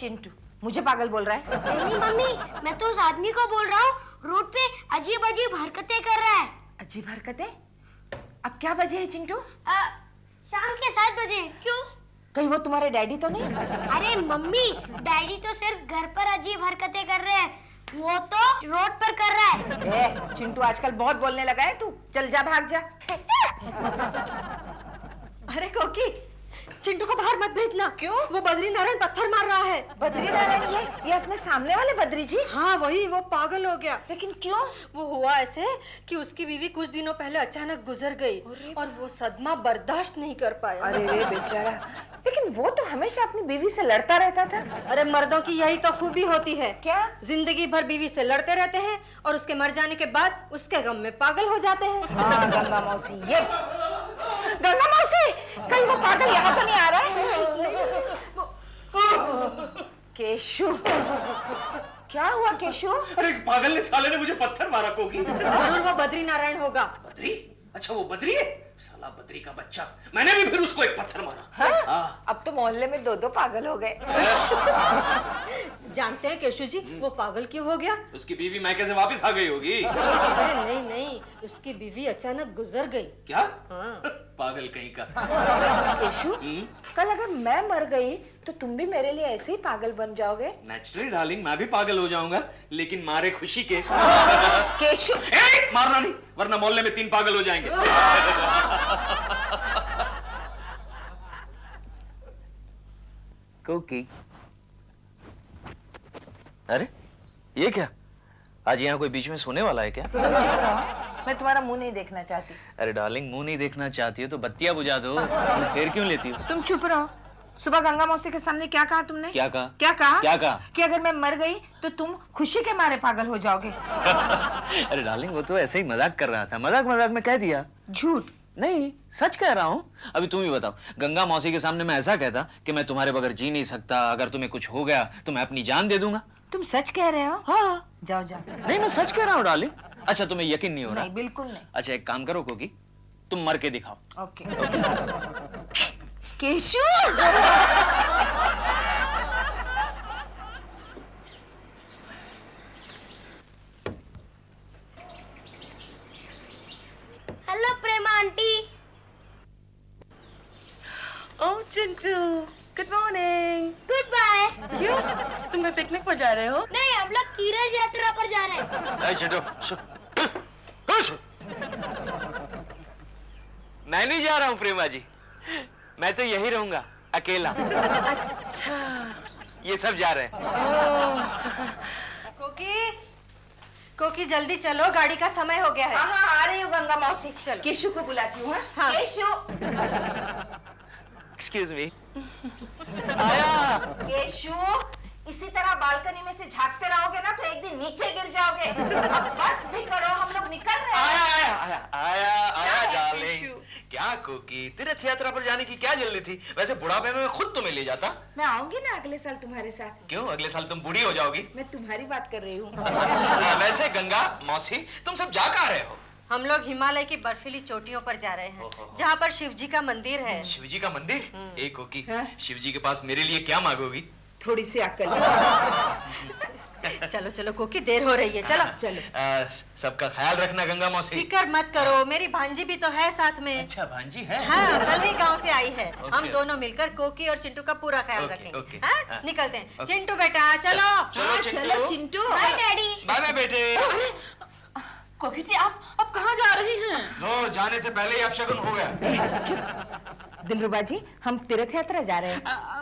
चिंटू, मुझे पागल बोल रहा है? नहीं मम्मी, मैं तो उस आदमी को बोल रहा हूँ, रोड पे अजीब अजीब हरकतें कर रहा है। अजीब हरकतें? अब क्या बजे है चिंटू? शाम के 7 बजे। क्यों? कहीं वो तुम्हारे डैडी तो नहीं? अरे मम्मी, डैडी तो सिर्फ घर पर अजीब हरकतें कर रहे हैं, वो तो रोड पर कर रहा है। चिंटू आजकल बहुत बोलने लगा है तू, चल जा, भाग जा। अरे कोकी, चिंटू को बाहर मत भेजना। क्यों? वो बद्री नारायण पत्थर मार रहा है। बद्री नारायण? ये अपने सामने वाले बद्री जी? हाँ वही, वो पागल हो गया। लेकिन क्यों? वो हुआ ऐसे कि उसकी बीवी कुछ दिनों पहले अचानक गुजर गई और वो सदमा बर्दाश्त नहीं कर पाया। अरे रे बेचारा, लेकिन वो तो हमेशा अपनी बीवी से लड़ता रहता था। अरे मर्दों की यही तो खूबी होती है। क्या? जिंदगी भर बीवी से लड़ते रहते हैं और उसके मर जाने के बाद उसके गम में पागल हो जाते हैं। हाँ गंगा मौसी, ये गंगा मौसी, कहीं वो पागल यहाँ तो नहीं आ रहा है? केशु, क्या हुआ केशु? अरे पागल ने साले ने मुझे पत्थर मारा कोकी। जरूर वो बद्री नारायण होगा। बद्री? अच्छा वो बद्री है? साला बद्री का बच्चा। मैंने भी फिर उसको एक पत्थर मारा। हाँ? अब तो मोहल्ले में 2-2 पागल हो गए। जानते हैं केशु जी, वो पागल क्यों हो गया? उसकी बीवी मैके से वापस आ गई होगी। अरे नहीं नहीं, उसकी बीवी अचानक गुजर गई। क्या? हाँ। पागल कहीं का। केशु, कल अगर मैं मर गई तो तुम भी मेरे लिए ऐसे ही पागल बन जाओगे? नेचुरली डार्लिंग, मैं भी पागल हो जाऊंगा, लेकिन मारे खुशी के। केशु, मारना नहीं, वरना मोहल्ले में 3 पागल हो जाएंगे। कोकी, अरे ये क्या? आज यहाँ कोई बीच में सोने वाला है क्या? मैं तुम्हारा मुंह नहीं देखना चाहती। अरे डार्लिंग, मुंह नहीं देखना चाहती हो तो बत्तियां बुझा दो। तुम फिर क्यों लेती हो? तुम चुप रहो। सुबह गंगा मौसी के सामने क्या कहा तुमने? क्या कहा? क्या कहा? क्या कहा? कि अगर मैं मर गई तो तुम खुशी के मारे पागल हो जाओगे। अरे डार्लिंग, वो तो ऐसे ही मजाक कर रहा था, मजाक मजाक में कह दिया। झूठ? नहीं, सच कह रहा हूँ। अभी तुम ही बताओ, गंगा मौसी के सामने मैं ऐसा कहता कि मैं तुम्हारे बगैर जी नहीं सकता, अगर तुम्हें कुछ हो गया तो मैं अपनी जान दे दूंगा। तुम सच कह रहे हो? हाँ। जाओ जाओ। नहीं, मैं सच कह रहा हूँ डार्लिंग। अच्छा, तुम्हें यकीन नहीं हो रहा? नहीं, बिल्कुल नहीं। अच्छा, एक काम करो कोकी, तुम मर के दिखाओ। Okay. Keshu, hello Prema aunty. Oh Chintu, good morning. Goodbye. क्यों? तुम कोई पिकनिक पर जा रहे हो? नहीं, हम लोग तीर्थ यात्रा पर जा रहे हैं। चिंटू, मैं नहीं जा रहा हूँ प्रेमा जी, मैं तो यही रहूंगा अकेला। अच्छा। ये सब जा रहे हैं। कोकी, कोकी जल्दी चलो, गाड़ी का समय हो गया है। हाँ आ रही हूँ गंगा मौसी। चलो। केशु को बुलाती हूँ। हाँ। Cashew, excuse me. केशु, इसी तरह बालकनी में से झांकते रहोगे ना तो एक दिन नीचे गिर जाओगे। अब बस भी करो, हम लोग निकल रहे हैं। आया है, डार्लिंग। केशु? क्या कोकी, तीर्थ यात्रा पर जाने की क्या जल्दी थी? वैसे बुढ़ापे में मैं खुद तुम्हें ले जाता। मैं आऊंगी ना अगले साल तुम्हारे साथ। क्यों? अगले साल तुम बूढ़ी हो जाओगी। मैं तुम्हारी बात कर रही हूँ। वैसे गंगा मौसी, तुम सब जा कहाँ रहे हो? हम लोग हिमालय की बर्फीली चोटियों पर जा रहे हैं, जहाँ पर शिव जी का मंदिर है। शिव जी का मंदिर? एक कोकी, हाँ? शिव जी के पास मेरे लिए क्या मांगोगी? थोड़ी सी अकल। चलो चलो कोकी, देर हो रही है, चलो चलो। सबका ख्याल रखना गंगा मौसी। फिक्र मत करो, मेरी भांजी भी तो है साथ में। अच्छा, भांजी है? हाँ, कल ही गांव से आई है। ओके। हम दोनों मिलकर कोकी और चिंटू का पूरा ख्याल ओके, रखेंगे। ओके। हाँ? हाँ। निकलते हैं। ओके। चिंटू बेटा चलो। चलो चलो Chintu. Chintu. Bye daddy. Bye bye बेटे। कोकी जी, आप कहाँ जा रही हैं? लो, जाने से पहले ही अपशगुन हो गया। दिलरुबा जी, हम तीर्थ यात्रा जा रहे हैं।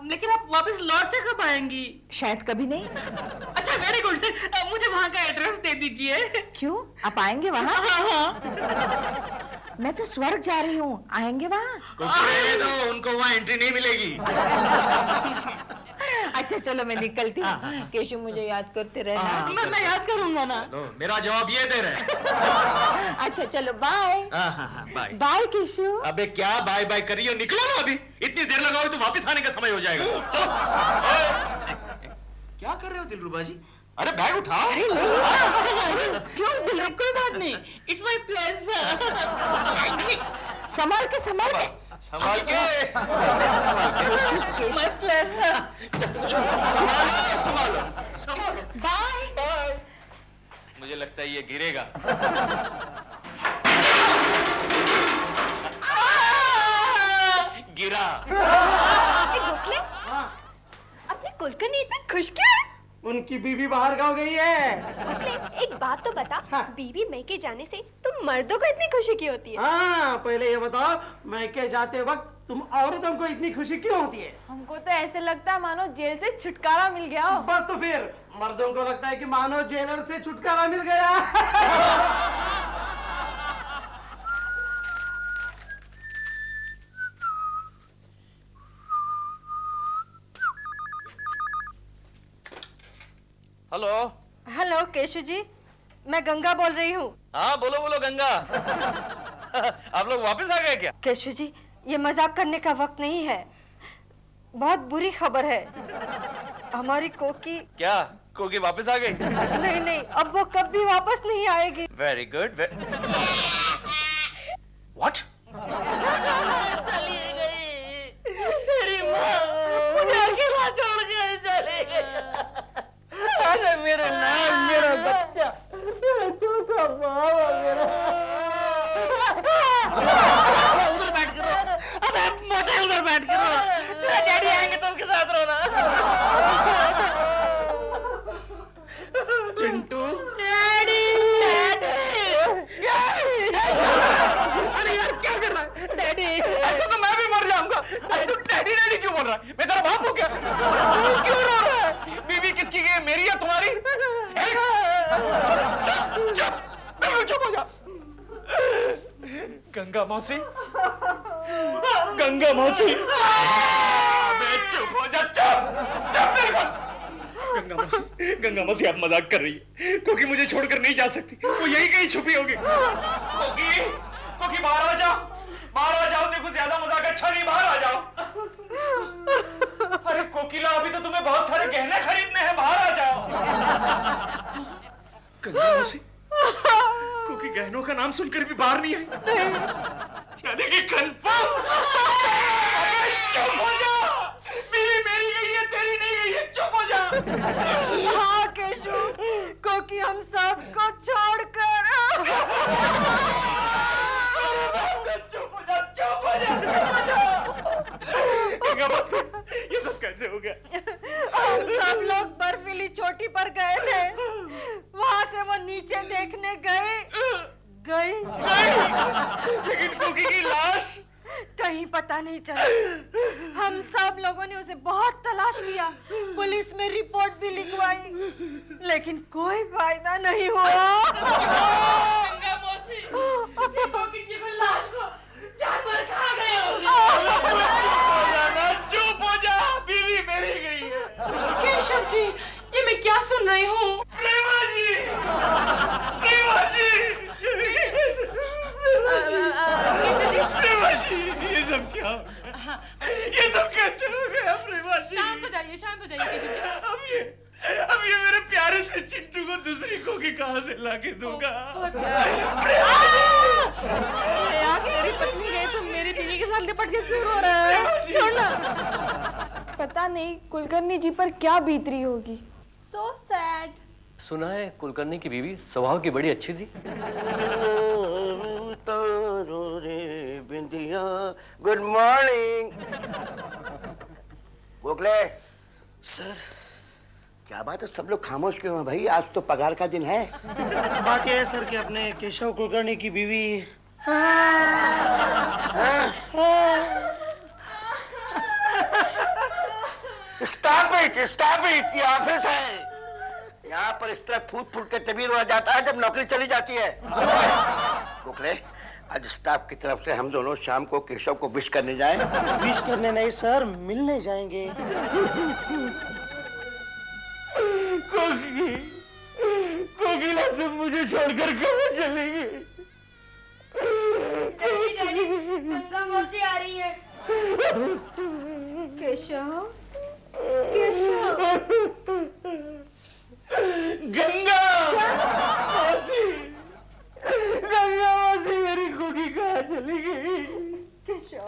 लेकिन आप वापस लौट के कब आएंगी? शायद कभी नहीं। अच्छा, वेरी गुड। मुझे वहाँ का एड्रेस दे दीजिए। क्यों? आप आएंगे वहाँ? हाँ। मैं तो स्वर्ग जा रही हूँ, आएंगे वहाँ? तो उनको वहाँ एंट्री नहीं मिलेगी। अच्छा चलो, मैं निकलती हूँ। केशु, मुझे याद करते रहना। मैं याद करूंगा ना। लो, मेरा जवाब ये दे रहे। अच्छा चलो, बाय। बाय। Bye cashew. अबे क्या बाय बाय कर रही हो? निकलो ना अभी, इतनी देर लगाओगे तो वापस आने का समय हो जाएगा। चलो। क्या कर रहे हो दिलरुबा जी? अरे बैग उठाओ। क्यों? कोई बात नहीं। It's my pleasure. संभाल के संभाल के। संभाल के बाय। मुझे लगता है ये गिरेगा। गिरा। गोखले, अपनी कुलकर्णी इतना खुश क्यों है? उनकी बीवी बाहर गांव गई है। गोखले, एक बात तो बता, हाँ। बीवी मैके जाने से तुम मर्दों को इतनी खुशी क्यों होती है? हाँ, पहले ये बताओ, मैके जाते वक्त तुम औरतों को इतनी खुशी क्यों होती है? हमको तो ऐसे लगता है मानो जेल से छुटकारा मिल गया हो। बस तो फिर मर्दों को लगता है कि मानो जेलर से छुटकारा मिल गया। हेलो। हेलो केशु जी, मैं गंगा बोल रही हूँ। हाँ बोलो बोलो गंगा। आप लोग वापस आ गए क्या? केशु जी, ये मजाक करने का वक्त नहीं है। बहुत बुरी खबर है। हमारी कोकी क्या कोकी वापस आ गई? नहीं नहीं, अब वो कभी वापस नहीं आएगी। Very good. व्हाट? तेरी माँ मुझे अकेला छोड़ के चली गई। अरे मेरा नाम, मेरा बच्चा, मेरा छोटा बाबा, मेरा। उधर बैठ के रो। अबे मोटे उधर बैठ के रो। तेरा डैडी आएंगे तो उनके साथ रोना। चिंटू, डैडी। अरे यार क्या कर रहा है डैडी? ऐसे तो मैं भी मर जाऊंगा। अरे तू डैडी डैडी क्यों बोल रहा है? मैं तेरा बाप हूँ क्या? तू क्यों रो रहा है? बीवी किसकी गई, मेरी या तुम्हारी? चुप चुप, बिल्कुल चुप हो जा। गंगा मौसी। गंगा मौसी। अबे चुप हो जा, चुप चुप बिल्कुल। गंगा मौसी आप मजाक कर रही है। कोकी मुझे छोड़कर नहीं जा सकती। वो यही कहीं छुपी होगी। कोकी, कोकी बाहर आ जाओ, बाहर आ जाओ। देखो ज्यादा मजाक अच्छा नहीं, बाहर आ जाओ। अरे कोकिला, अभी तो तुम्हें बहुत सारे गहने खरीदने हैं, बाहर आ जाओ। गंगा मौसी, कोकी गहनों का नाम सुनकर भी बाहर नहीं आई। यानी कि कंफर्म। अबे चुप हो जा। बीवी मेरी गई है, तेरी नहीं गई है, चुप हो जा। हाँ केशु, कोकी हम सबको छोड़कर। चुप हो जा, चुप हो जा, चुप हो जा। गंगा मौसी, ये सब कैसे हो गया? हम सब लोग बर्फीली चोटी पर गए थे। वहां से वो नीचे देखने गई। लेकिन कोकी की लाश कहीं पता नहीं चला। हम सब लोगों ने उसे बहुत तलाश किया, पुलिस में रिपोर्ट भी लिखवाई, लेकिन कोई फायदा नहीं हुआ। गंगा मौसी, कोकी की कोई लाश को जानवर खा गए होंगे। चुप हो जा, बीवी मेरी गई है। केशव जी, ये मैं क्या सुन रही हूँ? प्रेमा जी, प्रेमा जी, केशव जी, प्रेमा जी, ये सब क्या हो गया? ये सब कैसे हो गया प्रेमा जी? शांत हो जाइए, शांत हो जाइए केशव जी। अब ये मेरे प्यारे से चिंटू को दूसरी कोकी कहाँ से लाके दूंगा? मेरी पत्नी गई तो मेरी बीवी के साथ लिपट के क्यों रो रहा है? छोड़ना। पता नहीं कुलकर्णी जी पर क्या बीत रही होगी। So sad. सुना है कुलकर्णी की बीवी स्वभाव की बड़ी अच्छी थी। बिंदिया, गुड मॉर्निंग। गोखले सर, क्या बात है, सब लोग खामोश क्यों हैं भाई? आज तो पगार का दिन है। बात यह है सर कि अपने केशव कुलकर्णी की बीवी स्टॉप इट, ये ऑफिस है। यहाँ पर इस तरह फूट फूट के तभी रोया जाता है जब नौकरी चली जाती है। गोखले, आज स्टाफ की तरफ से हम दोनों शाम को केशव को विश करने जाएं। विश करने नहीं सर, मिलने जाएंगे। कोकिला, तुम मुझे छोड़कर कहाँ चली गई? डैडी डैडी, गंगा मौसी आ रही है। केशव, गंगा मौसी, गंगा मौसी, मेरी कोकी कहाँ चली गई? केशव,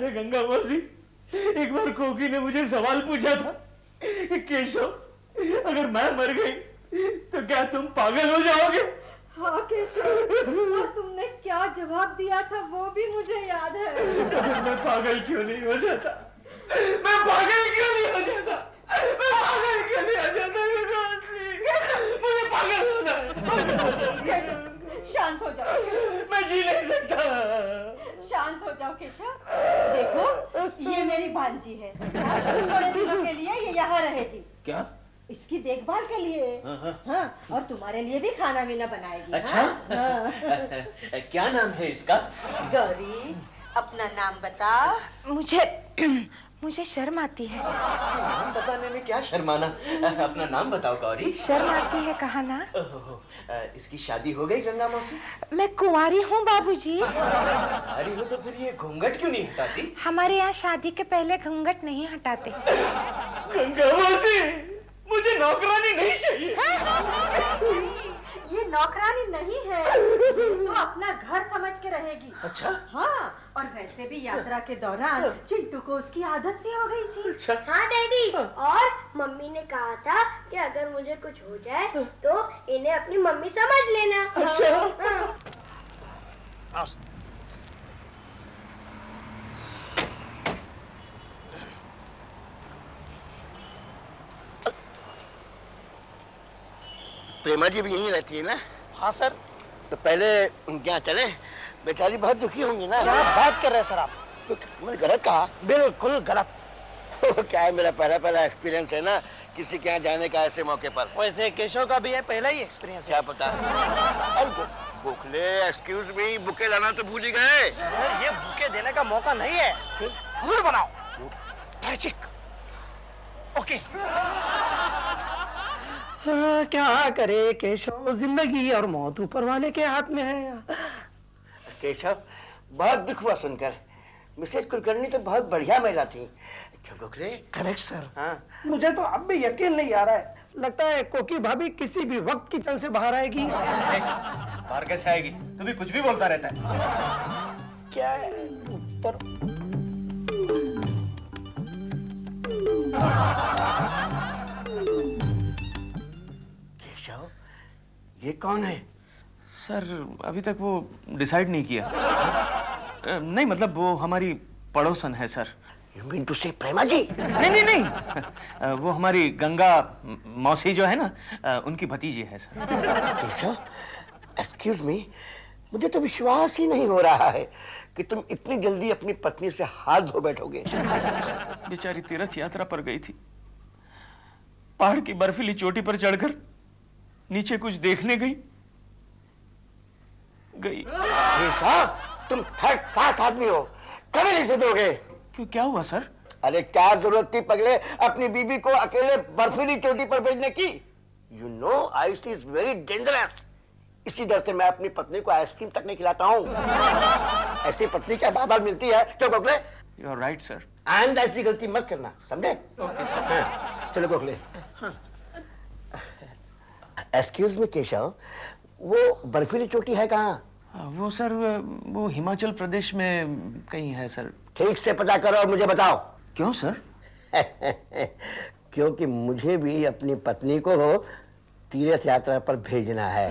है गंगा मौसी, एक बार कोकी ने मुझे सवाल पूछा था कि केशव अगर मैं मर गई तो क्या तुम पागल हो जाओगे? हाँ केशव, और तुमने क्या जवाब दिया था वो भी मुझे याद है। मैं पागल क्यों नहीं हो जाता? मैं पागल क्यों नहीं हो जाता? मैं पागल क्यों नहीं हो जाता? मुझे पागल होना है। केशव, शांत हो जाओ। मैं जी नहीं सकता। शांत हो जाओ केशव। देखो ये मेरी भांजी है, थोड़े दिनों के लिए ये यहाँ रहेगी। क्या? इसकी देखभाल के लिए। हाँ, और तुम्हारे लिए भी खाना वीना बनाएगी। अच्छा? हाँ। क्या नाम है इसका? गौरी, अपना नाम बताओ। मुझे शर्म आती है। नाम बताने में क्या शर्माना? अपना नाम बताओ गौरी। शर्म आती है कहा ना। इसकी शादी हो गई गंगा मौसी? मैं कुंवारी हूँ बाबूजी। अरे हो तो फिर ये घूंघट क्यों नहीं हटाती? हमारे यहाँ शादी के पहले घूंघट नहीं हटाते। गंगा मौसी, मुझे नौकरानी नहीं चाहिए। ये नौकरानी नहीं है, तो अपना घर समझ के रहेगी। अच्छा? हाँ, और वैसे भी यात्रा के दौरान चिंटू को उसकी आदत सी हो गई थी। अच्छा? हाँ डैडी, और मम्मी ने कहा था कि अगर मुझे कुछ हो जाए तो इन्हें अपनी मम्मी समझ लेना। अच्छा? हाँ। प्रेमा जी भी यहीं रहती है ना? हाँ सर। तो पहले उनके यहाँ चले, बेचारी बहुत दुखी होंगी ना। क्या बात कर रहे हैं सर आप? मैंने गलत कहा? बिल्कुल गलत। क्या है, मेरा पहला एक्सपीरियंस है ना किसी के यहाँ जाने का ऐसे मौके पर। वैसे केशव का भी है पहला ही एक्सपीरियंस है। क्या पता? अरे गोखले, एक्सक्यूज मी, बुके लाना तो भूल ही गए। सर ये बुके देने का मौका नहीं है, मूड बनाओ। ट्रेजिक। ओके। क्या करे केशव, जिंदगी और मौत ऊपर वाले के हाथ में है। केशव, बहुत दुख हुआ सुनकर। मिसेज कुलकर्णी तो बहुत बढ़िया महिला थी। क्यों गोखले? Correct sir. हाँ। मुझे तो अब भी यकीन नहीं आ रहा है, लगता है कोकी भाभी किसी भी वक्त किचन से बाहर आएगी। बाहर कैसे आएगी? तू भी कुछ भी बोलता रहता है। क्या है ऊपर? केशव, ये कौन है? सर अभी तक वो डिसाइड नहीं किया। नहीं मतलब वो हमारी पड़ोसन है sir. You mean to say प्रेमा जी? नहीं। वो हमारी गंगा मौसी जो है ना, उनकी भतीजी है सर। केशव, एक्सक्यूज मी, मुझे तो विश्वास ही नहीं हो रहा है कि तुम इतनी जल्दी अपनी पत्नी से हाथ धो बैठोगे। बेचारी तीर्थ यात्रा पर गई थी, पहाड़ की बर्फीली चोटी पर चढ़कर नीचे कुछ देखने गई। केशव, तुम थर्ड क्लास आदमी हो, कभी नहीं सुधरोगे। क्यों, क्या हुआ सर? अरे क्या जरूरत थी पगले अपनी बीबी को अकेले बर्फीली चोटी पर भेजने की? You know ice is very dangerous. इसी डर से मैं अपनी पत्नी को आइसक्रीम तक नहीं खिलाता हूँ। ऐसी पत्नी क्या बार बार मिलती है? क्यों Gokhale? You are right sir. आइंदा ऐसी गलती मत करना, समझे? हाँ, चलो गोखले। एक्सक्यूज मी केशव, वो बर्फीली चोटी है कहाँ? वो सर वो हिमाचल प्रदेश में कहीं है सर। ठीक से पता करो और मुझे बताओ। क्यों सर? क्योंकि मुझे भी अपनी पत्नी को तीर्थ यात्रा पर भेजना है।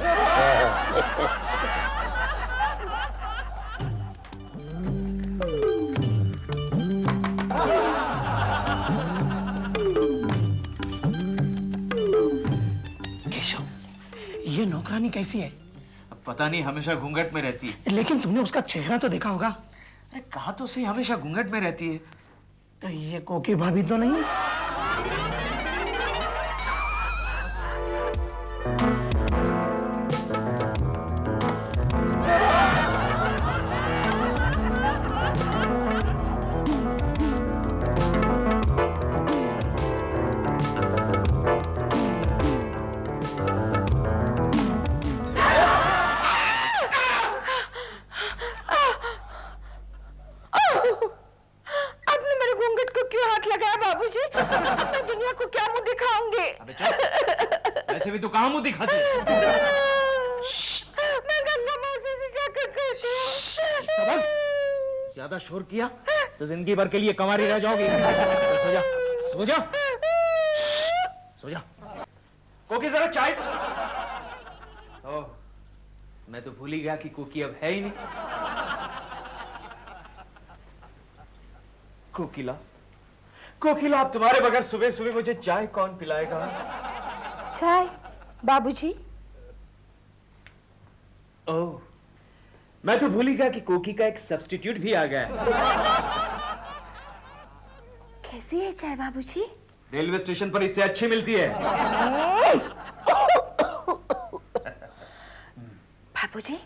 केशव, ये नौकरानी कैसी है? पता नहीं, हमेशा घूंघट में रहती है। लेकिन तुमने उसका चेहरा तो देखा होगा। अरे कहा तो सही, हमेशा घूंघट में रहती है। तो ये कोकी भाभी तो नहीं? आपने मेरे घूंघट को क्यों हाथ लगाया बाबूजी? अब मैं दुनिया को क्या मुंह दिखाऊंगी? अबे चुप। वैसे भी तू कहाँ मुंह दिखाती है? मैं गंगा मौसी से जाकर कहती हूँ। ज्यादा शोर किया तो जिंदगी भर के लिए कंवारी रह जाओगी। चल सो जा, सो जा, सो जा। कोकी जरा चाय। ओह, मैं तो भूल ही गया कि कोकी अब है ही नहीं। कोकिला, कोकिला, अब तुम्हारे बगैर सुबह सुबह मुझे चाय कौन पिलाएगा? चाय बाबूजी। ओह, मैं तो भूल ही गया कि कोकी का एक सब्स्टिट्यूट भी आ गया है। कैसी है चाय बाबूजी? रेलवे स्टेशन पर इससे अच्छी मिलती है। बाबूजी,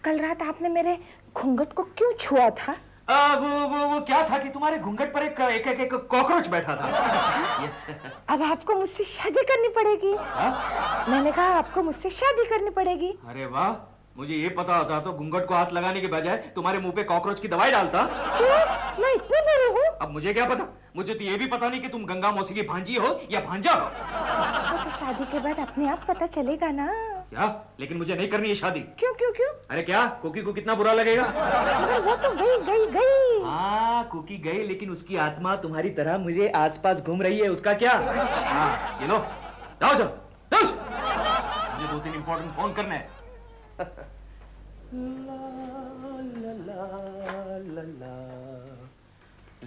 कल रात आपने मेरे घूंघट को क्यों छुआ था? वो क्या था कि तुम्हारे घूंघट पर एक कॉकरोच बैठा था। यस। अब आपको मुझसे शादी करनी पड़ेगी। मैंने कहा आपको मुझसे शादी करनी पड़ेगी। अरे वाह, मुझे ये पता होता तो घूंघट को हाथ लगाने के बजाय तुम्हारे मुंह पे कॉकरोच की दवाई डालता। क्यों? मैं इतनी बुरी हूँ? अब मुझे क्या पता, मुझे तो ये भी पता नहीं कि तुम गंगा मौसी की भांजी हो या भांजा हो। तो शादी के बाद अपने आप पता चलेगा ना। क्या? लेकिन मुझे नहीं करनी है शादी। क्यों क्यों क्यों? अरे क्या, कोकी को कितना बुरा लगेगा? वो तो गई गई गई। हाँ, कोकी गई, लेकिन उसकी आत्मा तुम्हारी तरह मुझे आसपास घूम रही है। उसका क्या? हाँ, ये लो, जाओ जाओ, जाओ। मुझे 2-3 इंपॉर्टेंट फोन करने हैं।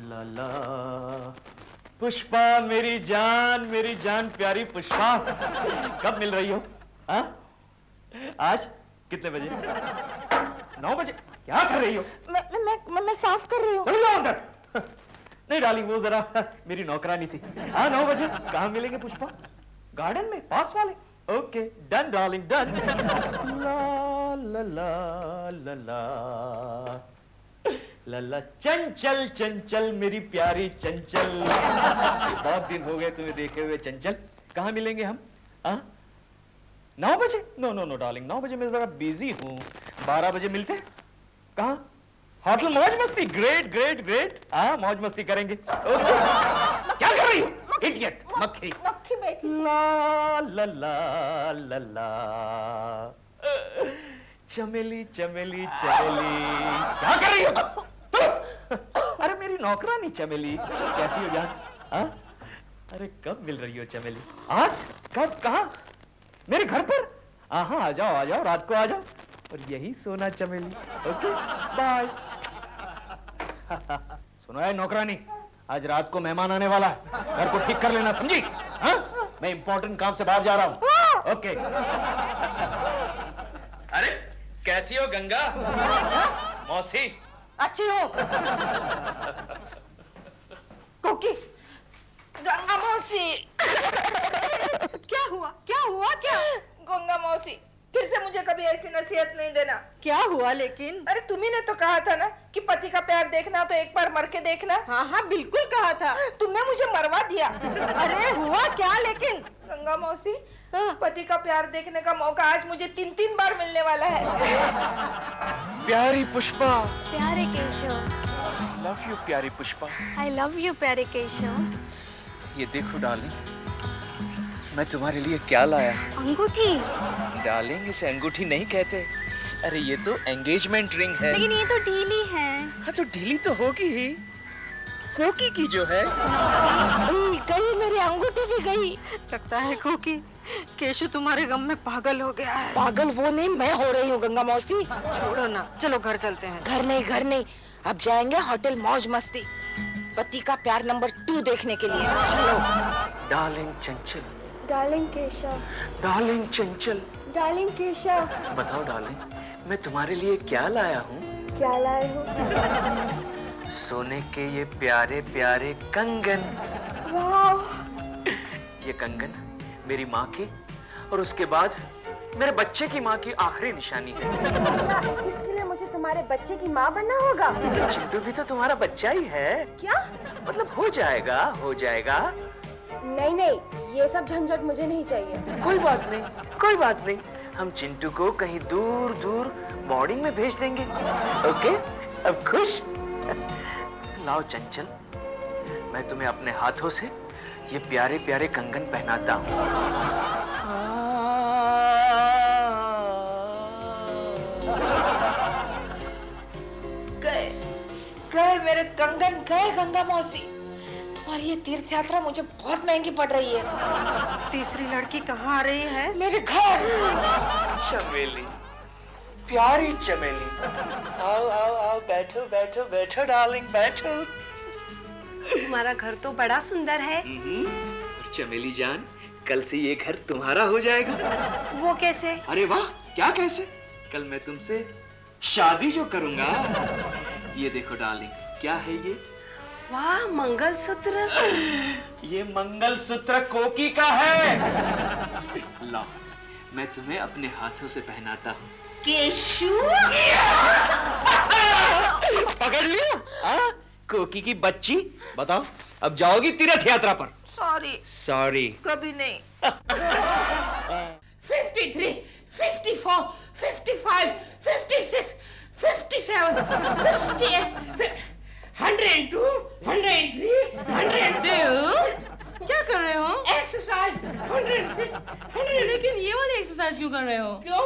ला ला पुष्पा, मेरी जान प्यारी पुष्पा, कब मिल रही हो? हाँ? आज कितने बजे? 9 बजे। क्या कर रही हो? मैं साफ कर रही हूँ। चलो जाओ अंदर। नहीं डार्लिंग, वो जरा मेरी नौकरानी थी। हाँ, 9 बजे। कहाँ मिलेंगे पुष्पा? गार्डन में, पास वाले। Okay, done darling, done. ला ला ला ला ला लला, चंचल चंचल, मेरी प्यारी चंचल। बहुत दिन हो गए तुम्हें देखे हुए चंचल। कहाँ मिलेंगे हम? 9 बजे? नो नो नो डार्लिंग, 9 बजे मैं जरा बिजी हूँ। 12 बजे मिलते हैं। कहाँ? होटल मौज मस्ती। Great great great. हाँ, मौज मस्ती करेंगे। क्या कर रही हो? इडियट, मक्खी। मक्खी बैठी। ला ला ला ला ला, चमेली चमेली चमेली। क्या कर रही हो? अरे मेरी नौकरानी चमेली, कैसी हो जान? हाँ? अरे कब मिल रही हो चमेली? आज? कब? कहाँ? मेरे घर पर? हाँ, आ जाओ, रात को आ जाओ। और यही सोना चमेली। Okay, bye. सुनो है नौकरानी, आज रात को मेहमान आने वाला है, घर को ठीक कर लेना, समझी? हाँ? मैं इंपॉर्टेंट काम से बाहर जा रहा हूँ। ओके। अरे कैसी हो गंगा मौसी? अच्छी हो। कोकी, गंगा मौसी। क्या हुआ? क्या हुआ? क्या? गंगा मौसी, फिर से मुझे कभी ऐसी नसीहत नहीं देना। क्या हुआ लेकिन? अरे तुम्ही ने तो कहा था ना कि पति का प्यार देखना तो एक बार मर के देखना। हाँ हाँ, बिल्कुल कहा था। तुमने मुझे मरवा दिया। अरे हुआ क्या लेकिन? गंगा मौसी, पति का प्यार देखने का मौका आज मुझे 3 बार मिलने वाला है। प्यारी पुष्पा, प्यारे केशव, लव यू प्यारी पुष्पा। आई लव यू प्यारे केशव। ये देखो डार्लिंग, मैं तुम्हारे लिए क्या लाया। अंगूठी? डार्लिंग, इसे अंगूठी नहीं कहते, अरे ये तो एंगेजमेंट रिंग है। लेकिन ये तो ढीली है। हाँ तो ढीली तो होगी ही, कोकी की जो है। गई, मेरी अंगूठी भी गई। लगता है कोकी, केशु तुम्हारे गम में पागल हो गया है। पागल वो नहीं, मैं हो रही हूँ गंगा मौसी। छोड़ो ना, चलो घर चलते हैं। घर नहीं, अब जाएंगे होटल मौज मस्ती, पति का प्यार नंबर 2 देखने के लिए। चलो। डार्लिंग चंचल, डार्लिंग केशव, डार्लिंग चंचल। डार्लिंग केशव, बताओ डार्लिंग, मैं तुम्हारे लिए क्या लाया हूँ? क्या लाए हो? सोने के ये प्यारे प्यारे कंगन। वाह! ये कंगन मेरी माँ की और उसके बाद मेरे बच्चे की माँ की आखिरी निशानी है। क्या इसके लिए मुझे तुम्हारे बच्चे की माँ बनना होगा? चिंटू भी तो तुम्हारा बच्चा ही है। क्या? मतलब हो जाएगा, हो जाएगा। नहीं नहीं, ये सब झंझट मुझे नहीं चाहिए। कोई बात नहीं, कोई बात नहीं, हम चिंटू को कहीं दूर दूर बोर्डिंग में भेज देंगे। ओके, अब खुश? लाओ चंचल, मैं तुम्हें अपने हाथों से ये प्यारे प्यारे कंगन पहनाता हूँ। गए मेरे कंगन गए गंगा मौसी। तुम्हारी ये तीर्थ यात्रा मुझे बहुत महंगी पड़ रही है। तीसरी लड़की कहाँ आ रही है? मेरे घर। चमेली, प्यारी चमेली, आओ आओ आओ, बैठो बैठो बैठो डार्लिंग, बैठो। तुम्हारा घर तो बड़ा सुंदर है। और चमेली जान, कल से ये घर तुम्हारा हो जाएगा। वो कैसे? अरे वाह, क्या कैसे? कल मैं तुमसे शादी जो करूंगा। ये देखो डार्लिंग, क्या है ये? वाह, मंगलसूत्र। ये मंगलसूत्र कोकी का है। लो, मैं तुम्हें अपने हाथों से पहनाता हूँ। केशु, पकड़ लिया? हाँ? कोकी की बच्ची। बताओ, अब जाओगी तीर्थ यात्रा पर? सॉरी। सॉरी। कभी नहीं। 53, 54, 55, 56, 57, 58, 102, 103, 104। क्या कर रहे हो? एक्सरसाइज 106, 100। लेकिन ये वाली एक्सरसाइज क्यों कर रहे हो? क्यों?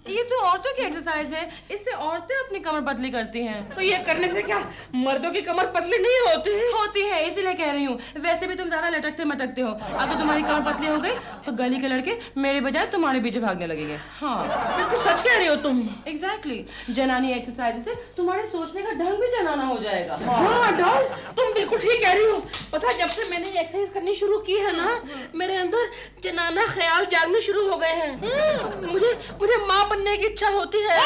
ये तो औरतों की एक्सरसाइज है, इससे औरतें अपनी कमर पतली करती हैं। तो ये करने से क्या मर्दों की कमर पतली नहीं होती? होती है, इसीलिए कह रही हूँ। वैसे भी तुम ज्यादा लटकते मटकते हो। अगर तुम्हारी कमर पतली हो गई तो गली के लड़के मेरे बजाय तुम्हारे पीछे भागने लगेंगे। हाँ, बिल्कुल सच कह रही हो तुम। एग्जैक्टली। जनानी एक्सरसाइज से तुम्हारे सोचने का ढंग भी जनाना हो जाएगा। हाँ डॉल, तुम बिल्कुल ठीक कह रही हो। पता है, जब से मैंने ये एक्सरसाइज करनी शुरू की है ना, मेरे अंदर जनाना ख्याल जागने शुरू हो गए हैं। मुझे माँ बनने की इच्छा होती है।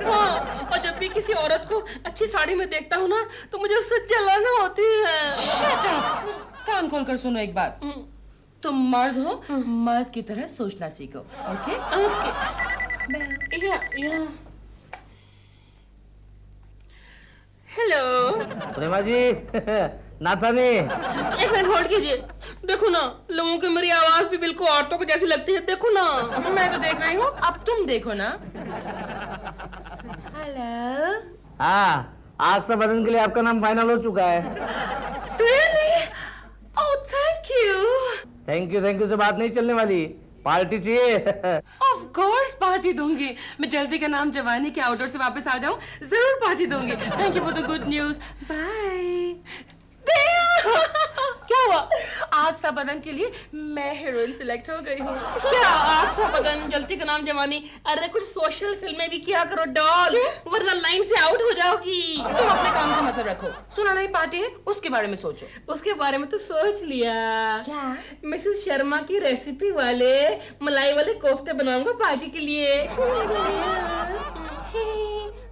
हाँ, और जब भी किसी औरत को अच्छी साड़ी में देखता हूँ ना, तो मुझे उससे जलन होती है। Shut up! कान खोल कर सुनो एक बात। तुम मर्द हो, मर्द की तरह सोचना सीखो। ओके? ओके। या। हेलो। प्रेमा जी, नाथानी। एक मिनट होल्ड कीजिए। देखो ना, लोगों की मेरी आवाज भी बिल्कुल औरतों को जैसी लगती है। देखो ना। मैं तो देख रही हूँ, अब तुम देखो ना। हेलो। हाँ, आग से बदन के लिए आपका नाम फाइनल हो चुका है। Really? Oh, thank you. Thank you से बात नहीं चलने वाली, पार्टी चाहिए। Of course पार्टी दूंगी। मैं जल्दी का नाम जवानी के आउटडोर से वापस आ जाऊं, जरूर पार्टी दूंगी। Thank you for the good news. Bye. क्या हुआ? आग सा बदन के लिए मैं हीरोइन सिलेक्ट हो गई हूँ। क्या आग सा बदन, जलती का नाम जवानी? अरे कुछ सोशल फिल्में भी किया करो डॉल, वरना लाइन से आउट हो जाओगी। तुम अपने काम से मतलब रखो। सुना नहीं पार्टी है, उसके बारे में सोचो। उसके बारे में तो सोच लिया। क्या? मिसेस शर्मा की रेसिपी वाले मलाई वाले कोफ्ते बनाऊंगा पार्टी के लिए।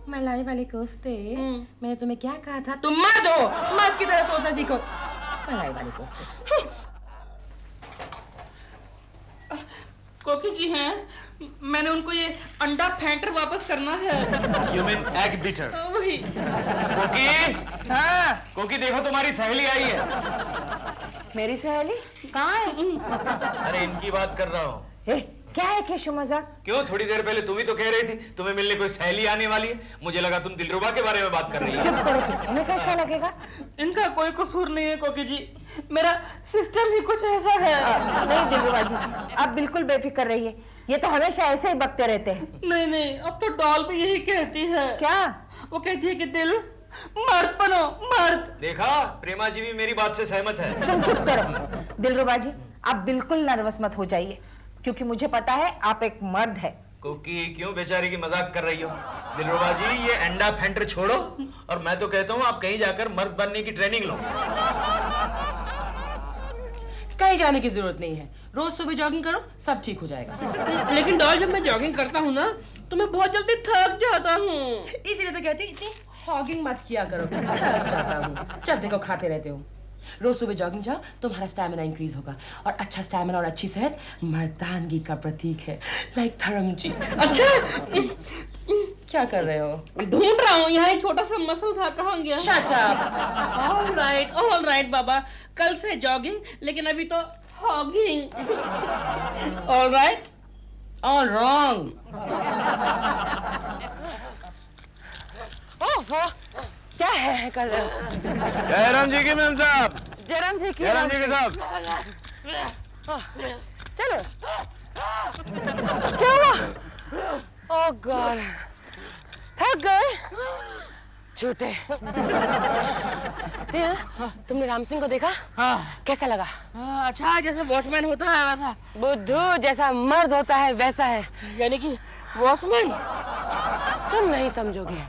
मलाई वाले कोफ्ते? मैंने तुम्हें क्या कहा था? तुम मर्द हो, मर्द की तरह सोचना सीखो। मलाई वाले कोफ्ते। कोकी जी हैं, मैंने उनको ये अंडा फेंटर वापस करना है। You mean egg beater? वही। कोकी, हाँ, कोकी देखो तुम्हारी सहेली आई है। मेरी सहेली कहाँ है? अरे इनकी बात कर रहा हूँ। क्या है केशु मजाक? क्यों, थोड़ी देर पहले तुम ही तो कह रही थी तुम्हें मिलने कोई सहेली आने वाली है। मुझे लगा तुम दिलरुबा के बारे में बात कर रही हो। चुप करो तुम, तुम्हें कैसा लगेगा? इनका कोई कसूर नहीं है कोकी जी, मेरा सिस्टम ही कुछ ऐसा है। नहीं दिलरुबा जी, आप बिल्कुल बेफिक्र रहिए। ये तो हमेशा ऐसे ही बकते रहते हैं। नहीं, अब तो डॉल भी यही कहती है। क्या? वो कहती है कि दिल मर्द बनो, मर्द। देखा, प्रेमा जी भी मेरी बात से सहमत है। तुम चुप करो दिलरुबा जी, आप बिल्कुल नर्वस मत हो जाइए, क्योंकि मुझे पता है आप एक मर्द है। कोकी क्यों बेचारी की मजाक कर रही हो? दिलरुबा जी, ये अंडा फेंटर छोड़ो और मैं तो कहता हूँ आप कहीं जाकर मर्द बनने की ट्रेनिंग लो। कहीं जाने की जरूरत नहीं है, रोज सुबह जॉगिंग करो, सब ठीक हो जाएगा। लेकिन डॉल, जब मैं जॉगिंग करता हूँ ना, तो मैं बहुत जल्दी थक जाता हूँ। इसीलिए तो कहती हूँ इतनी हॉगिंग मत किया करो, थक जाता हूँ। जब देखो खाते रहते हो। रोज सुबह जॉगिंग जाओ, तुम्हारा स्टैमिना इंक्रीज होगा, और अच्छा स्टैमिना और अच्छी सेहत मर्दानगी का प्रतीक है, लाइक धर्म जी। अच्छा, क्या कर रहे हो? ढूंढ रहा हूँ, यहाँ एक छोटा सा मसल था, कहाँ गया? Shut up. ऑल राइट बाबा, कल से जॉगिंग, लेकिन अभी तो hugging. All right, all wrong. क्या है कर रहे हो? जयराम जी की मैम साहब। जयराम जी की साहब। चलो। क्या हुआ? ओह गॉड, थक गए? झूठे। दिल, तुमने राम सिंह को देखा? हाँ। कैसा लगा? अच्छा, जैसे वॉचमैन होता है वैसा। बुद्धू जैसा मर्द होता है वैसा है। यानी कि वॉचमैन? तुम नहीं समझोगे।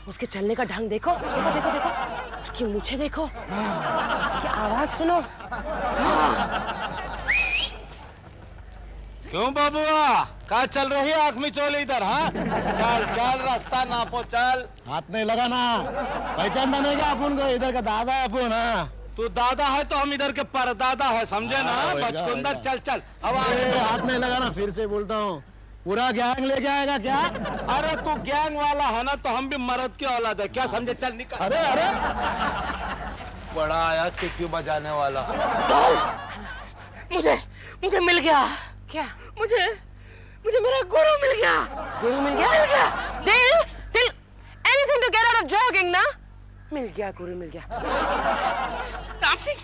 उसके चलने का ढंग देखो, देखो देखो देखो, उसकी मूछें देखो, उसकी आवाज सुनो। क्यों बाबुआ, क्या चल रही है आंख में चोल इधर? हाँ, चल चल, रास्ता नापो, चल। हाथ नहीं लगाना, पहचानता नहीं क्या अपन को? इधर का दादा है अपन। हाँ, तू दादा है तो हम इधर के परदादा है, समझे ना? बचकुंदर, चल चल। अब हाथ नहीं लगाना, फिर से बोलता हूँ। पूरा गैंग लेके आएगा क्या? अरे तू गैंग वाला है ना, तो हम भी मर्द की औलाद है, क्या समझे? चल निकल। अरे अरे, बड़ा आया सीटी बजाने वाला। मुझे मिल गया। क्या? मुझे मेरा गुरु मिल गया। गुरु मिल गया? दिल, दिल, anything to get out of jogging ना? मिल गया, गुरु मिल गया। राम सिंह,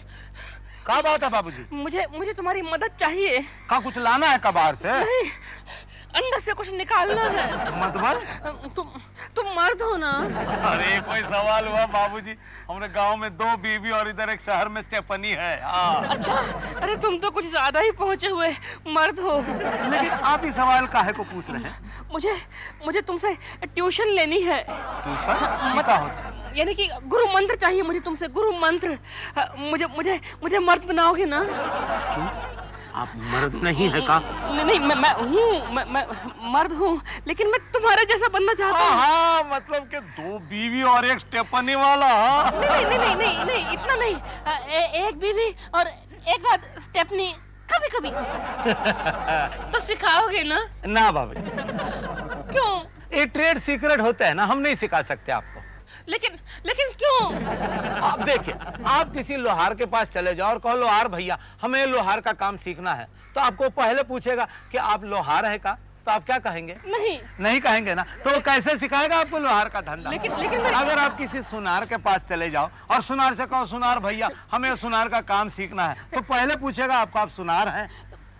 क्या बात है बाबूजी? मुझे तुम्हारी मदद चाहिए। का कुछ लाना है कबार से? नहीं, अंदर से कुछ निकालना है। मतलब? तुम मर्द हो ना? अरे कोई सवाल हुआ बाबूजी? हमने गांव में 2 बीवी और इधर एक शहर में स्टेफनी है। अच्छा, अरे तुम तो कुछ ज्यादा ही पहुंचे हुए मर्द हो। लेकिन आप ही सवाल काहे को पूछ रहे हैं? मुझे तुमसे ट्यूशन लेनी है। ट्यूशन? क्या होता है? यानी कि गुरु मंत्र चाहिए मुझे तुमसे, गुरु मंत्र। मुझे मर्द बनाओगे ना? क्यों? आप मर्द नहीं है का? नहीं, मैं मर्द हूँ, लेकिन मैं तुम्हारे जैसा बनना चाहता हूँ। हाँ, मतलब कि 2 बीवी और एक स्टेफनी वाला। नहीं, इतना नहीं। एक बीवी और एक आध स्टेफनी, कभी कभी। तो सिखाओगे ना? ना बाबूजी। क्यों? ये ट्रेड सीक्रेट होता है ना, हम नहीं सिखा सकते आपको। लेकिन क्यों? आप देखिए, आप किसी लोहार के पास चले जाओ और कहो, लोहार भैया हमें लोहार का काम सीखना है, तो आपको पहले पूछेगा कि आप लोहार है का? तो आप क्या कहेंगे? नहीं कहेंगे ना, तो वो कैसे सिखाएगा आपको लोहार का धंधा? लेकिन अगर आप किसी सुनार के पास चले जाओ और सुनार से कहो, सुनार भैया हमें सुनार का काम सीखना है, तो पहले पूछेगा आपको, आप सुनार हैं?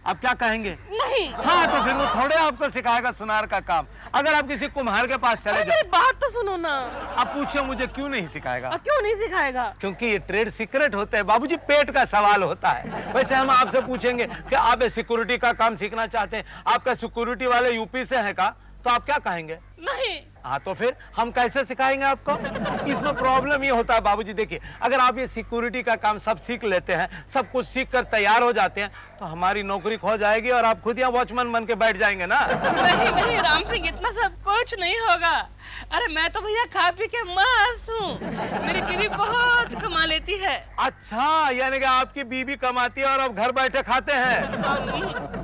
आप क्या कहेंगे? नहीं। हाँ, तो फिर वो थोड़े आपको सिखाएगा सुनार का काम। अगर आप किसी कुम्हार के पास चले जाओ, मेरी बात तो सुनो ना। आप पूछो मुझे क्यों नहीं सिखाएगा? क्यों नहीं सिखाएगा? क्योंकि ये ट्रेड सीक्रेट होता है बाबूजी, पेट का सवाल होता है। वैसे हम आपसे पूछेंगे कि आप सिक्योरिटी का काम सीखना चाहते हैं, आपका सिक्योरिटी वाले यूपी से है का? तो आप क्या कहेंगे? नहीं। हाँ, तो फिर हम कैसे सिखाएंगे आपको? इसमें प्रॉब्लम ये होता है बाबूजी, देखिए, अगर आप ये सिक्योरिटी का काम सब सीख लेते हैं, सब कुछ सीख कर तैयार हो जाते हैं, तो हमारी नौकरी खो जाएगी और आप खुद यहाँ वॉचमैन बन के बैठ जाएंगे ना। नहीं राम सिंह, इतना सब कुछ नहीं होगा। अरे मैं तो भैया खा पी के मस्त हूँ। मेरी बीवी बहुत कमा लेती है। अच्छा, यानी कि आपकी बीवी कमाती है और आप घर बैठे खाते हैं?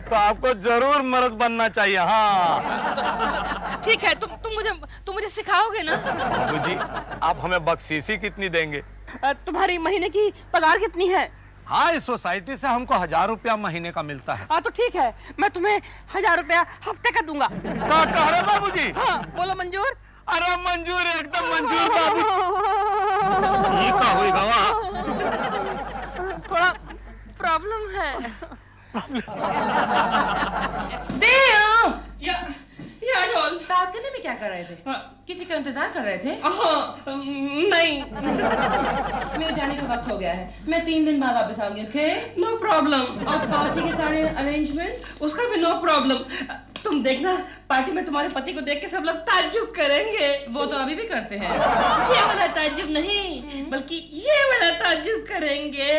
तो आपको जरूर मर्द बनना चाहिए। हाँ, ठीक है, तुम मुझे सिखाओगे ना? बाबूजी, आप हमें बख्शीशी कितनी देंगे? तुम्हारी महीने की पगार कितनी है? हाँ, इस सोसाइटी से हमको 1000 रुपया महीने का मिलता है। हाँ, तो ठीक है, मैं तुम्हें 1000 रुपया हफ्ते का दूंगा। क्या कह रहे बाबूजी? हाँ, बोलो मंजूर? अरे मंजूर, एकदम मंजूर बाबू। ये क्या होगा? थोड़ा प्रॉब्लम है। बालकनी में क्या कर रहे थे? किसी का इंतजार कर रहे थे? नहीं। मेरे जाने का वक्त हो गया है, मैं 3 दिन बाद वापस आऊंगी। ओके? No problem. और पार्टी के सारे अरेंजमेंट्स? उसका भी नो प्रॉब्लम। तुम देखना, पार्टी में तुम्हारे पति को देख के सब लोग ताज्जुब करेंगे। वो तो अभी भी करते हैं। ये वाला ताज्जुब नहीं, बल्कि ये वाला ताज्जुब करेंगे।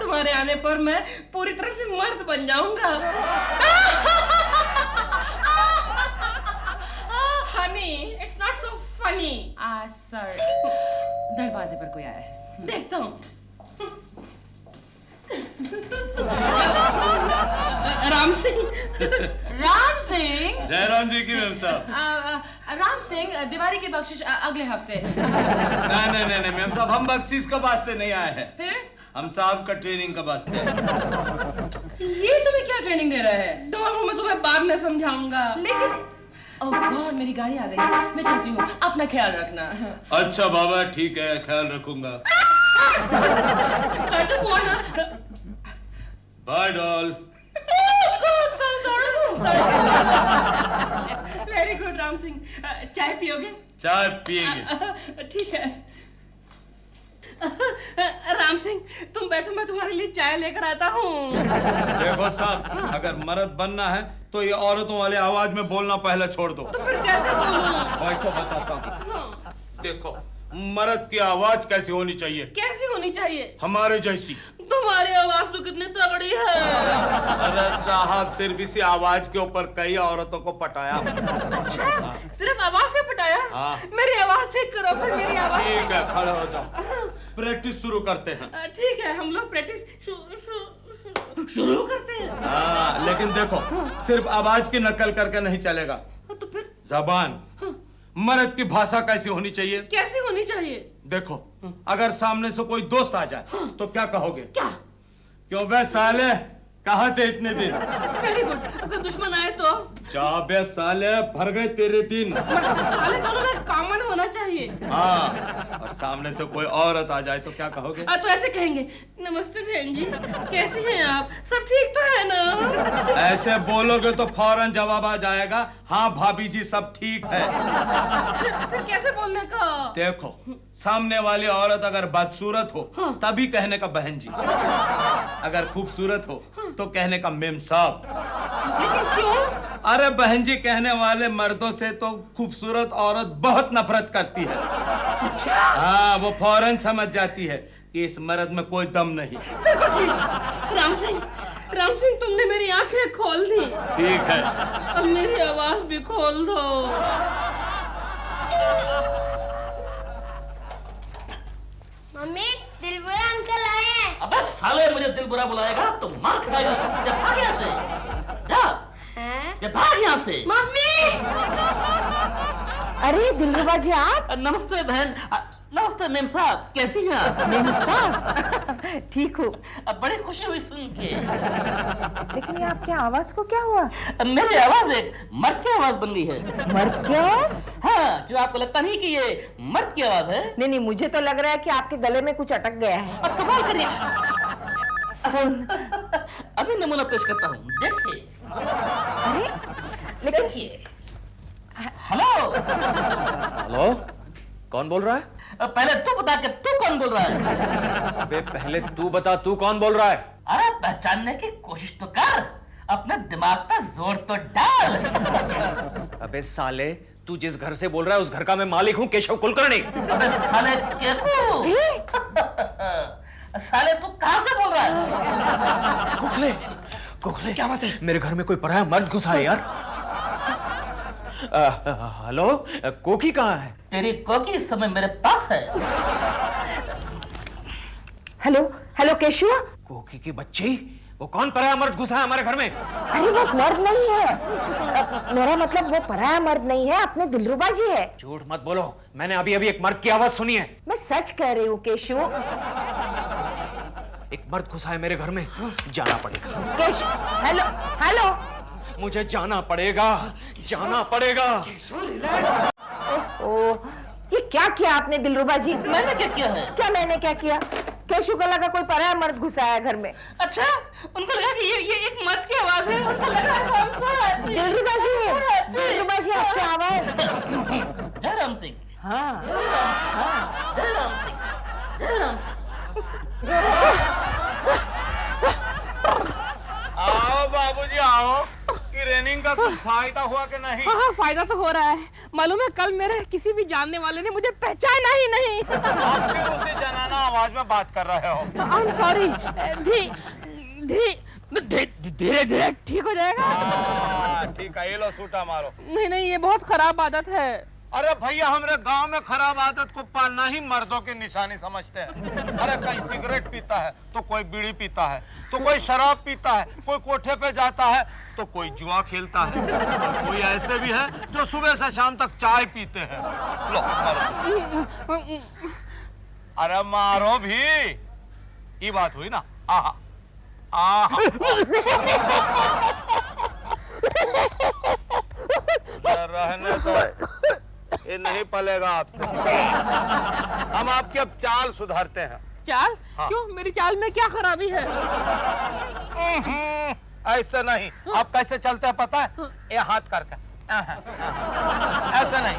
तुम्हारे आने पर मैं पूरी तरह से मर्द बन जाऊंगा। Honey, it's not so funny. Sorry, दरवाजे पर कोई आया है। देखता हूँ। राम सिंह। राम सिंह? जयराम जी की मैम साहब। राम सिंह, दिवाली की बख्शिश अगले हफ्ते। नहीं मैम साहब, हम बख्शीश का वास्ते नहीं आए हैं। फिर? हम साहब का ट्रेनिंग का वास्ते। ये तुम्हें क्या ट्रेनिंग दे रहा है? डोलो, मैं तुम्हें बाद में समझाऊंगा। लेकिन ओह गॉड, मेरी गाड़ी आ गई है, मैं चलती हूँ, अपना ख्याल रखना। अच्छा बाबा, ठीक है, ख्याल रखूंगा। Bye doll. Very good Ram Singh, चाय पियोगे? चाय पिएंगे। ठीक है। राम सिंह, तुम बैठो, मैं तुम्हारे लिए चाय लेकर आता हूँ। देखो साहब, अगर मर्द बनना है तो ये औरतों वाले आवाज में बोलना पहले छोड़ दो। तो फिर कैसे बोलूं? बैठो, बताता हूँ। देखो, मर्द की आवाज कैसी होनी चाहिए? कैसी होनी चाहिए? हमारे जैसी। तुम्हारी आवाज तो कितनी तगड़ी है। अरे साहब, सिर्फ इसी आवाज के ऊपर कई औरतों को पटाया। अच्छा, सिर्फ आवाज से पटाया? हाँ। मेरी आवाज चेक करो फिर, मेरी आवाज। ठीक है, खड़े हो जाओ, प्रैक्टिस शुरू करते हैं। ठीक है, हम लोग प्रैक्टिस शुरू करते हैं। हाँ, लेकिन देखो, सिर्फ आवाज की नकल करके नहीं चलेगा। तो फिर जबान, मर्द की भाषा कैसी होनी चाहिए? कैसी होनी चाहिए? देखो, अगर सामने से कोई दोस्त आ जाए तो क्या कहोगे? क्या? क्यों बे साले, कहाँ थे इतने दिन? Very good. अगर दुश्मन आए तो? जा बे साले, भर गए तेरे दिन। मतलब साले दोनों में कॉमन होना चाहिए। हाँ, और सामने से कोई औरत आ जाए तो क्या कहोगे? तो ऐसे कहेंगे, नमस्ते बहन जी, कैसी हैं आप? सब ठीक तो है ना? ऐसे बोलोगे तो फौरन जवाब आ जाएगा, हाँ भाभी जी सब ठीक है। फिर कैसे बोलने का? देखो, सामने वाली औरत अगर बदसूरत हो तभी कहने का बहन जी, अगर खूबसूरत हो तो कहने का मेम साहब। लेकिन क्यों? अरे बहन जी कहने वाले मर्दों से तो खूबसूरत औरत बहुत नफरत करती है। अच्छा? हाँ, वो फौरन समझ जाती है कि इस मर्द में कोई दम नहीं। बिल्कुल ठीक। राम सिंह, तुमने मेरी आंखें खोल दी। ठीक है, अब मेरी आवाज भी खोल दो। मम्मी, दिलबुरा अंकल आए हैं। अबे साले, मुझे दिल बुरा बुलाएगा तो मार खाएगा। जा भाग यहाँ से, जा, जा भाग यहाँ से। मम्मी! अरे दिलरुबा जी, आप? नमस्ते बहन। नमस्ते मेम साहब, कैसी हैं आप? मेम साहब, ठीक हो? बड़ी खुशी हुई सुन के। लेकिन ये आपकी आवाज को क्या हुआ? मेरी आवाज एक मर्द की आवाज बन गई है। मर्द की आवाज? हाँ, जो आपको लगता नहीं कि ये मर्द की आवाज है? नहीं, मुझे तो लग रहा है कि आपके गले में कुछ अटक गया है। अब कमाल करिए। फोन अभी नमूना पेश करता हूँ, देखिए। अरे लेकिन देखिए। हेलो हेलो, कौन बोल रहा है? पहले तू बता के तू कौन बोल रहा है? अबे पहले तू बता, तू कौन बोल रहा है? अरे पहचानने की कोशिश तो कर, अपने दिमाग पे जोर तो डाल। अबे साले, तू जिस घर से बोल रहा है उस घर का मैं मालिक हूँ, केशव कुलकर्णी। अबे साले केकू, साले तू कहाँ से बोल रहा है? गोखले, गोखले, क्या बात है? मेरे घर में कोई पराया मर्द घुसा है यार। हेलो, कोकी कहाँ है? तेरी कोकी इस समय मेरे पास है। हेलो केशव। कोकी की बच्ची, वो कौन पराया मर्द घुसा है हमारे घर में? अरे वो मर्द नहीं है, मेरा मतलब वो पराया मर्द नहीं है, अपने दिलरुबा जी है। झूठ मत बोलो, मैंने अभी अभी एक मर्द की आवाज सुनी है। मैं सच कह रही हूँ केशव। एक मर्द घुसा है मेरे घर में, जाना पड़ेगा। केशव, हेलो, मुझे जाना पड़ेगा, जाना पड़ेगा। ओह, ये क्या किया आपने दिलरुबा जी? मैंने क्या किया है? क्या मैंने क्या किया? केशव को लगा कोई पराया मर्द घुसा है घर में। अच्छा, उनको लगा कि ये एक मर्द की आवाज है, उनको लगा कौन सा है? दिलरुबा जी आपकी आवाज। जयराम सिंह। हाँ, जयराम सिंह, जयराम सिंह। आओ बाबूजी आओ, कि ट्रेनिंग का कुछ फायदा हुआ कि नहीं? हाँ, फायदा तो हो रहा है। मालूम है, कल मेरे किसी भी जानने वाले ने मुझे पहचाना ही नहीं। आप क्यों उसे जनाना आवाज में बात कर रहे हो? I'm sorry। धीरे धीरे ठीक हो जाएगा। ठीक है, ये लो सूटा मारो। नहीं, ये बहुत खराब आदत है। अरे भैया, हमारे गांव में खराब आदत को पालना ही मर्दों की निशानी समझते हैं। अरे कोई सिगरेट पीता है तो कोई बीड़ी पीता है, तो कोई शराब पीता है, कोई कोठे पे जाता है तो कोई जुआ खेलता है, कोई ऐसे भी है जो सुबह से शाम तक चाय पीते हैं। लो मारो। अरे मारो भी, ये बात हुई ना। आहा आहा रहने दो, ये नहीं पलेगा आपसे। हम आपकी अब चाल सुधारते हैं। चाल? हाँ। क्यों, मेरी चाल में क्या खराबी है? ऐसे नहीं, आप कैसे चलते हैं पता है? ये हाथ करके ऐसा नहीं,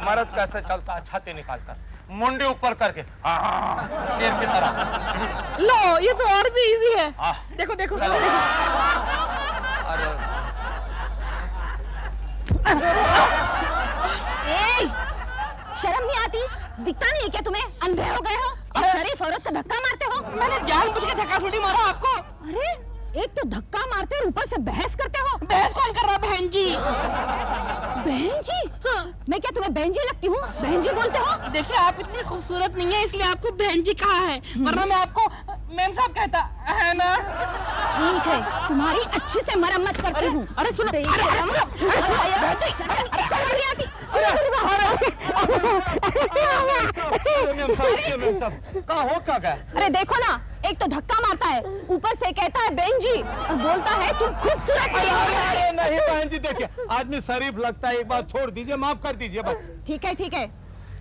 मर्द कैसे चलता है छाती निकाल कर, मुंडी ऊपर करके, हाँ, शेर की तरह। लो ये तो और भी इजी है। देखो देखो, चलो। देखो। ए, शर्म नहीं आती? दिखता नहीं है क्या तुम्हें? अंधे हो गए हो? एक शरीफ औरत का धक्का मारते हो? मैंने जानबूझ के धक्का थोड़ी मारा आपको। अरे एक तो धक्का मारते और ऊपर से बहस करते हो। बहस कौन कर रहा है? बहन जी। बहन जी? हाँ। मैं क्या तुम्हें बहन जी लगती हूँ? बहन जी बोलते हो? देखिए आप इतनी खूबसूरत नहीं है इसलिए आपको बहन जी कहा है, वरना मैं आपको मैम साहब कहता है ना। ठीक है, तुम्हारी अच्छी से मरम्मत करती हूँ। अरे सुनो, अरे देखो ना, एक तो धक्का मारता है, ऊपर से कहता है बहन जी और बोलता है तुम खूबसूरत अरे नहीं बहन जी, देखिए आदमी शरीफ लगता है, एक बार छोड़ दीजिए, माफ कर दीजिए बस। ठीक है ठीक है,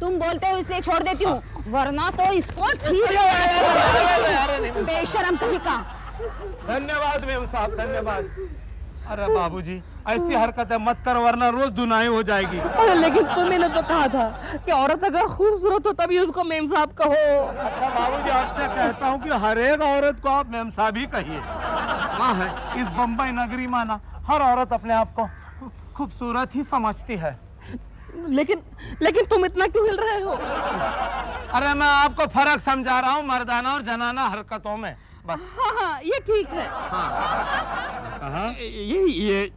तुम बोलते हो इसलिए छोड़ देती हूँ, वरना तो इसको बेशरम कहीं का। धन्यवाद मेम साहब, धन्यवाद। अरे बाबूजी ऐसी हरकतें मत करो वरना रोज धुनाई हो जाएगी। अरे लेकिन तुमने तो कहा था कि औरत अगर खूबसूरत हो तभी उसको मेम साहब कहो। अच्छा बाबूजी आपसे कहता हूँ कि हर एक औरत को आप मेम साहब ही कहिए। हाँ है, इस बम्बई नगरी माना हर औरत अपने आप को खूबसूरत ही समझती है। लेकिन तुम इतना क्यों हिल रहे हो? अरे मैं आपको फर्क समझा रहा हूँ मर्दाना और जनाना हरकतों में, बस। हाँ ये ठीक है। हाँ। ये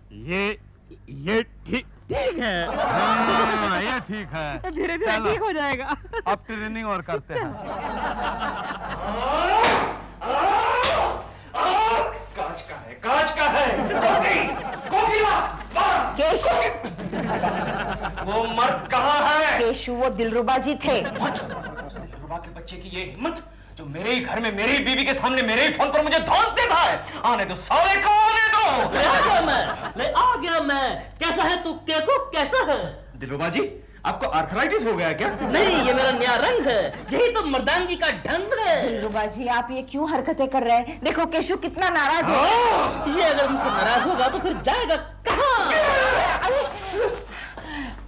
ठीक है। हाँ, ये ठीक है। धीरे धीरे ठीक हो जाएगा। अब ट्रेनिंग और करते हैं। कांच का है, कांच का है। केशु, वो मर्द कहाँ है? केशु वो दिलरुबा जी थे। दिलरुबा के बच्चे की ये हिम्मत जो मेरे ही घर में मेरी बीवी के सामने मेरे ही फोन पर मुझे धौंस देता है। आने दो साले को, आने दो। ले आ गया मैं। कैसा है तू केको, कैसा है? दिलरुबा जी आपको आर्थराइटिस हो गया क्या? नहीं, ये मेरा नया रंग है, यही तो मर्दानगी का ढंग है। दिलरुबा जी आप ये क्यों हरकतें कर रहे हैं? देखो केशु कितना नाराज हो। ये अगर मुझसे नाराज होगा तो फिर जाएगा कहाँ?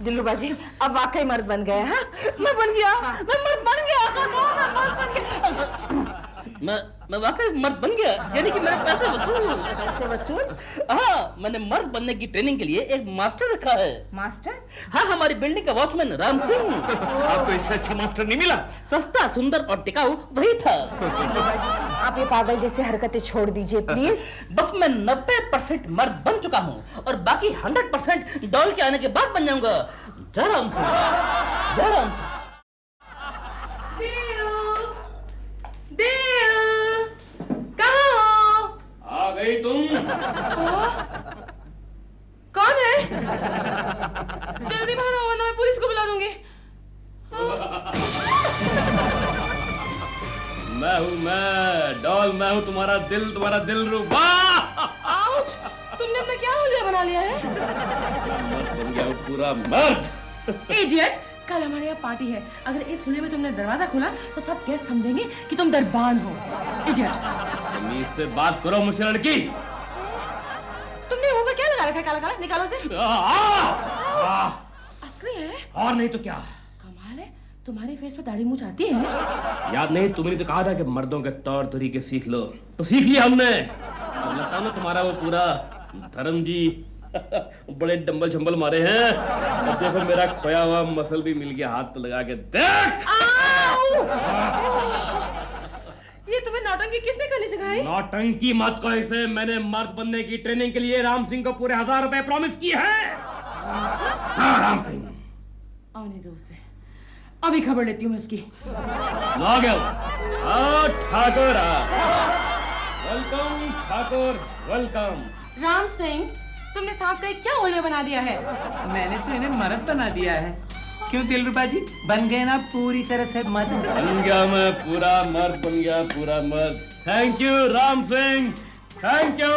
दिलरुबा जी अब वाकई मर्द बन गए हैं। मैं बन गया, मैं मर्द बन गया। मैं वाकई मर्द बन गया, यानी कि मेरे पैसे वसूल। पैसे वसूल? हाँ, मैंने मर्द बनने की ट्रेनिंग के लिए एक मास्टर रखा है। मास्टर? हाँ, हमारी बिल्डिंग का वॉचमैन राम सिंह। आपको इससे अच्छा मास्टर नहीं मिला? सस्ता, सुंदर और टिकाऊ वही था। आप ये पागल जैसे हरकतें छोड़ दीजिए प्लीज। बस मैं 90% मर्द बन चुका हूँ और बाकी 100% डॉल के आने के बाद बन जाऊंगा। जय राम सिंह, जय राम सिंह। कहाँ हो? आ गई तुम? कौन है? जल्दी बाहर आओ वरना मैं पुलिस को बुला दूंगी। मैं डॉल, मैं हूँ तुम्हारा दिलरुबा। आउच! तुमने अपना क्या हुलिया बना लिया है? मर्द बन गया हूँ, पूरा मर्द। इडियट! कल हमारे यहाँ पार्टी है, अगर इस हुलिये में तुमने दरवाजा खोला तो सब गेस्ट समझेंगे कि तुम दरबान हो। इडियट! तमीज से बात करो मुझसे लड़की। तुमने मुंह पर क्या लगा रखा है काला काला? निकालो से। असली है? और नहीं तो क्या? कमाल है, तुम्हारे फेस पे दाढ़ी मूंछ आती है? याद नहीं, तुमने तो कहा था कि मर्दों के तौर तरीके सीख लो, तो सीख लिया हमने। अब लगता है ना तुम्हारा वो पूरा धर्म जी बड़े डंबल छंबल मारे हैं। अब देखो मेरा खोया हुआ मसल भी मिल गया, हाथ तो लगा के देख। ये तुम्हें नौटंकी किसने करनी सिखाई? नौटंकी मत कहो इसे, मैंने मर्द बनने की ट्रेनिंग के लिए राम सिंह को पूरे 1000 रुपए प्रॉमिस किए हैं। हाँ, राम सिंह। आने दो उसे, अभी खबर लेती हूँ मैं उसकी। आ गया ठाकुर, वेलकम ठाकुर, वेलकम। राम सिंह, तुमने साहब का क्या होलिया बना दिया है? मैंने तो इन्हें मर्द बना दिया है। क्यों दिलरुबा जी, बन गए ना पूरी तरह से मर्द? बन गया मैं पूरा मर्द, बन गया पूरा मर्द। Thank you Ram Singh, thank you.